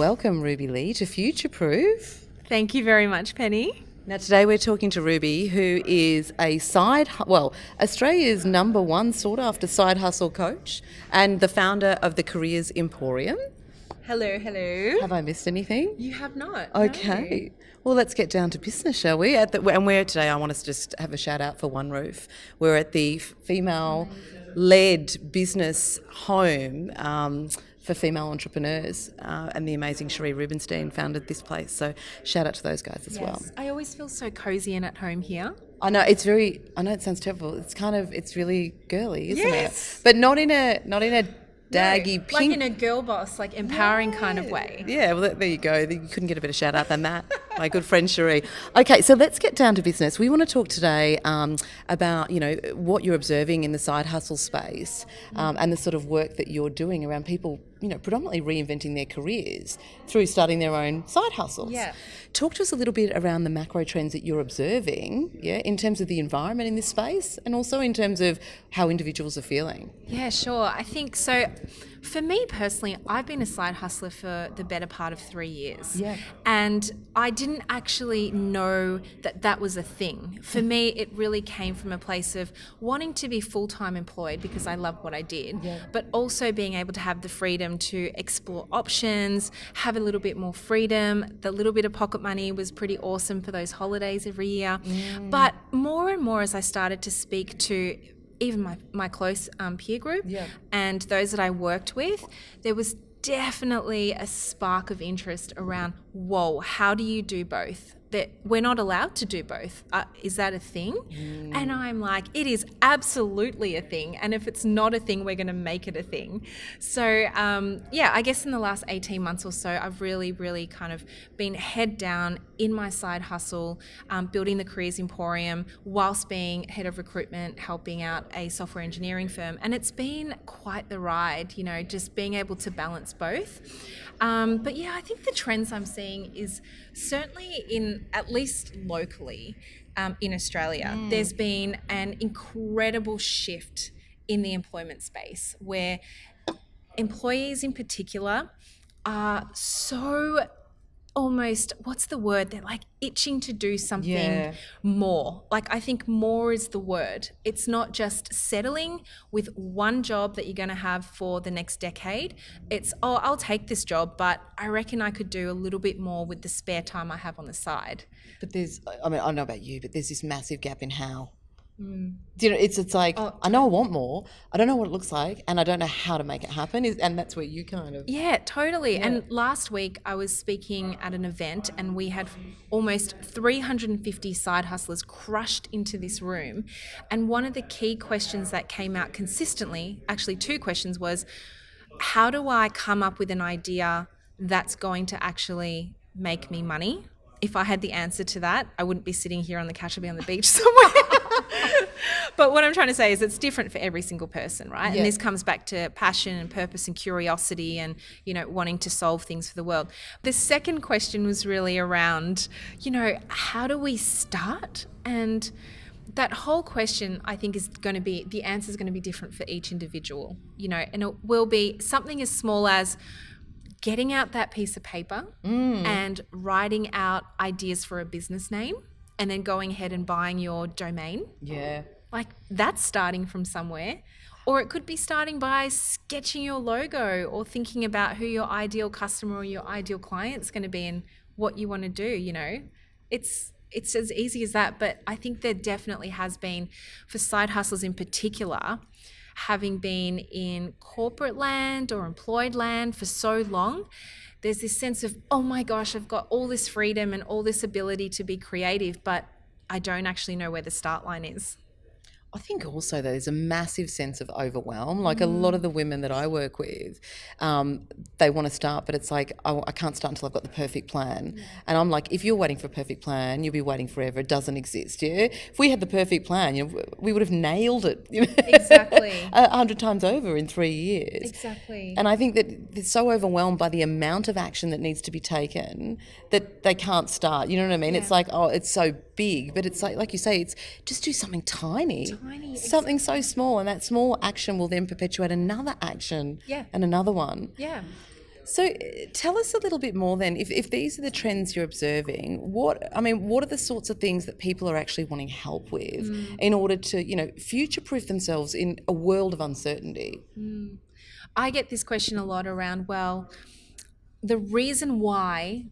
welcome Ruby Lee to Future Proof. Thank you very much, Penny. Now today we're talking to Ruby, who is Australia's number one sought after side hustle coach and the founder of the Careers Emporium. Hello. Have I missed anything? You have not. Okay. No. Well, let's get down to business, shall we? And we're today, I want us to just have a shout out for One Roof. We're at the female-led business home for female entrepreneurs, and the amazing Cherie Rubenstein founded this place. So shout out to those guys as well. I always feel so cozy and at home here. I know it sounds terrible. It's really girly, isn't Yes. it? But not in a daggy pink. Like in a girl boss, like empowering kind of way. Yeah, well, there you go. You couldn't get a better shout out than that. My good friend Cherie. Okay, so let's get down to business. We want to talk today about, what you're observing in the side hustle space and the sort of work that you're doing around people, predominantly reinventing their careers through starting their own side hustles. Yeah. Talk to us a little bit around the macro trends that you're observing, in terms of the environment in this space and also in terms of how individuals are feeling. Yeah, sure. I think so. For me personally, I've been a side hustler for the better part of 3 years. Yeah. And I didn't actually know that was a thing. For me, it really came from a place of wanting to be full-time employed because I loved what I did, but also being able to have the freedom to explore options, have a little bit more freedom. The little bit of pocket money was pretty awesome for those holidays every year. But more and more as I started to speak to even my close peer group and those that I worked with, there was definitely a spark of interest around, whoa, how do you do both? That we're not allowed to do both. Is that a thing? And I'm like, it is absolutely a thing. And if it's not a thing, we're going to make it a thing. So, I guess in the last 18 months or so, I've really, really kind of been head down in my side hustle, building the Careers Emporium whilst being head of recruitment, helping out a software engineering firm. And it's been quite the ride, just being able to balance both. I think the trends I'm seeing is certainly at least locally in Australia, there's been an incredible shift in the employment space where employees in particular are so almost, what's the word? They're like itching to do something more. Like I think more is the word. It's not just settling with one job that you're going to have for the next decade. It's, I'll take this job, but I reckon I could do a little bit more with the spare time I have on the side. But I don't know about you, but there's this massive gap in how. It's like, I know I want more, I don't know what it looks like, and I don't know how to make it happen, and that's where you kind of... Yeah, totally. Yeah. And last week I was speaking at an event and we had almost 350 side hustlers crushed into this room, and one of the key questions that came out consistently, actually two questions, was how do I come up with an idea that's going to actually make me money? If I had the answer to that, I wouldn't be sitting here on the couch, I'd be on the beach somewhere. But what I'm trying to say is it's different for every single person, right? Yeah. And this comes back to passion and purpose and curiosity and, wanting to solve things for the world. The second question was really around, how do we start? And that whole question, I think, the answer is going to be different for each individual, and it will be something as small as getting out that piece of paper and writing out ideas for a business name and then going ahead and buying your domain. Yeah. Like that's starting from somewhere. Or it could be starting by sketching your logo or thinking about who your ideal customer or your ideal client is going to be and what you want to do, It's as easy as that. But I think there definitely has been, for side hustlers in particular, having been in corporate land or employed land for so long, there's this sense of, oh my gosh, I've got all this freedom and all this ability to be creative, but I don't actually know where the start line is. I think also there's a massive sense of overwhelm. Like a lot of the women that I work with, they want to start, but it's like, I can't start until I've got the perfect plan. Yeah. And I'm like, if you're waiting for a perfect plan, you'll be waiting forever. It doesn't exist. Yeah. If we had the perfect plan, we would have nailed it. Exactly. 100 times over in 3 years. Exactly. And I think that they're so overwhelmed by the amount of action that needs to be taken that they can't start. You know what I mean? Yeah. It's like, it's so big, but it's like you say, it's just do something tiny. Something so small, and that small action will then perpetuate another action and another one. Yeah. So tell us a little bit more then, if these are the trends you're observing, what are the sorts of things that people are actually wanting help with in order to, future-proof themselves in a world of uncertainty? I get this question a lot around, well, the reason why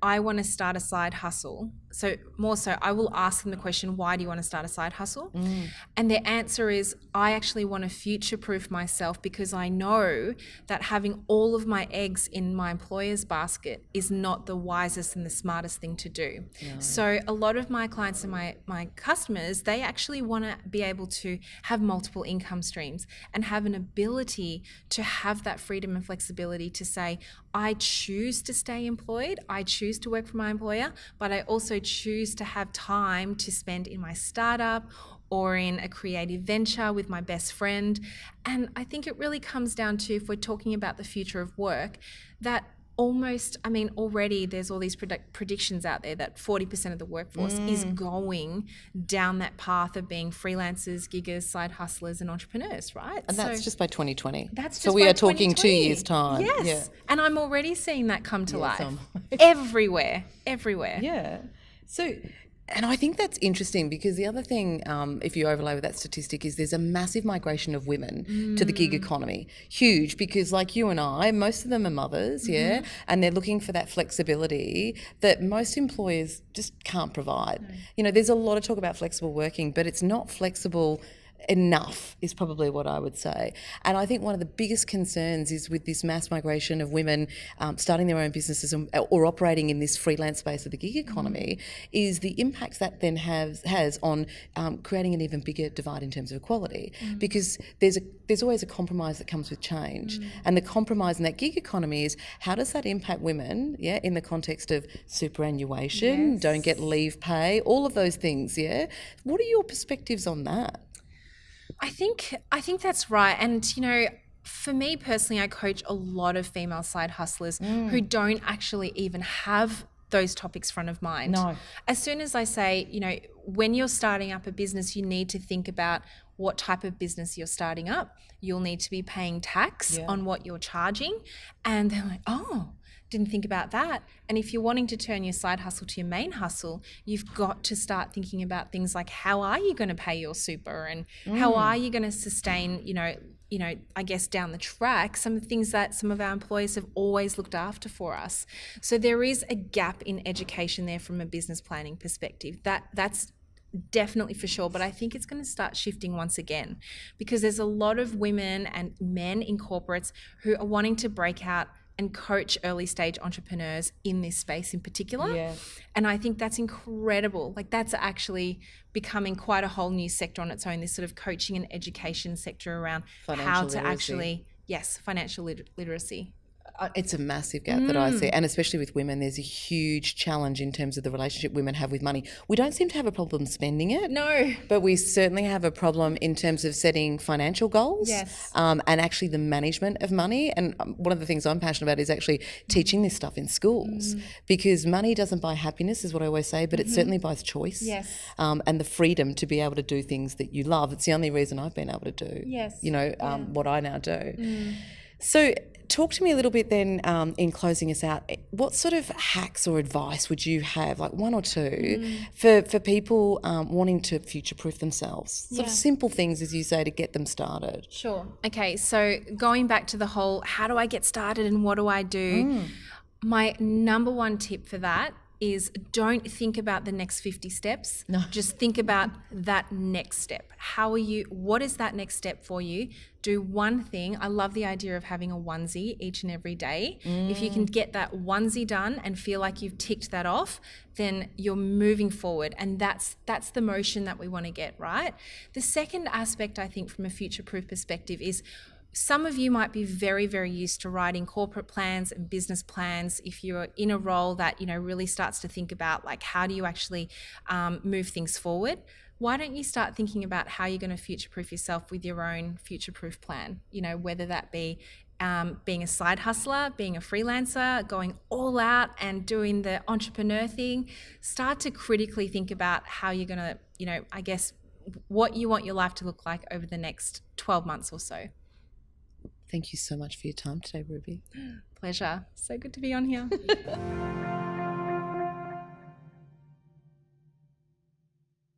I want to start a side hustle. So more so, I will ask them the question, why do you want to start a side hustle? And their answer is, I actually want to future-proof myself because I know that having all of my eggs in my employer's basket is not the wisest and the smartest thing to do. No. So a lot of my clients and my customers, they actually want to be able to have multiple income streams and have an ability to have that freedom and flexibility to say, I choose to stay employed, I choose to work for my employer, but I also choose to have time to spend in my startup or in a creative venture with my best friend. And I think it really comes down to, if we're talking about the future of work, that already there's all these predictions out there that 40% of the workforce is going down that path of being freelancers, giggers, side hustlers, and entrepreneurs, right? And that's just by 2020. That's just so we by are talking 2020. 2 years' time. Yes. Yeah. And I'm already seeing that come to life. Everywhere. Yeah. So, and I think that's interesting because the other thing, if you overlay with that statistic, is there's a massive migration of women to the gig economy. Huge, because like you and I, most of them are mothers, and they're looking for that flexibility that most employers just can't provide. There's a lot of talk about flexible working, but it's not flexible enough is probably what I would say. And I think one of the biggest concerns is with this mass migration of women starting their own businesses or operating in this freelance space of the gig economy is the impact that then has on creating an even bigger divide in terms of equality, because there's always a compromise that comes with change. And the compromise in that gig economy is, how does that impact women, in the context of superannuation, don't get leave pay, all of those things, What are your perspectives on that? I think that's right. And, for me personally, I coach a lot of female side hustlers who don't actually even have those topics front of mind. No. As soon as I say, when you're starting up a business, you need to think about what type of business you're starting up. You'll need to be paying tax on what you're charging. And they're like, oh, didn't think about that. And if you're wanting to turn your side hustle to your main hustle, you've got to start thinking about things like, how are you going to pay your super, and how are you going to sustain, I guess down the track, some of the things that some of our employers have always looked after for us. So there is a gap in education there from a business planning perspective. That's definitely for sure, but I think it's going to start shifting once again, because there's a lot of women and men in corporates who are wanting to break out and coach early stage entrepreneurs in this space in particular. Yeah. And I think that's incredible. Like, that's actually becoming quite a whole new sector on its own, this sort of coaching and education sector around financial literacy. It's a massive gap that I see, and especially with women, there's a huge challenge in terms of the relationship women have with money. We don't seem to have a problem spending it. No. But we certainly have a problem in terms of setting financial goals. Yes. And actually the management of money. And one of the things I'm passionate about is actually teaching this stuff in schools, because money doesn't buy happiness, is what I always say, but it certainly buys choice. Yes. And the freedom to be able to do things that you love. It's the only reason I've been able to do, what I now do. So talk to me a little bit then, in closing us out, what sort of hacks or advice would you have, like one or two, for people wanting to future-proof themselves? Sort of simple things, as you say, to get them started. Sure. Okay, so going back to the whole, how do I get started and what do I do? My number one tip for that is, don't think about the next 50 steps. No. Just think about that next step. What is that next step for you? Do one thing. I love the idea of having a onesie each and every day. If you can get that onesie done and feel like you've ticked that off, then you're moving forward. And that's the motion that we want to get, right? The second aspect, I think, from a future-proof perspective is, some of you might be very, very used to writing corporate plans and business plans. If you're in a role that, really starts to think about, like, how do you actually move things forward? Why don't you start thinking about how you're going to future-proof yourself with your own future-proof plan? Whether that be being a side hustler, being a freelancer, going all out and doing the entrepreneur thing. Start to critically think about how you're going to, I guess, what you want your life to look like over the next 12 months or so. Thank you so much for your time today, Ruby. Pleasure. So good to be on here.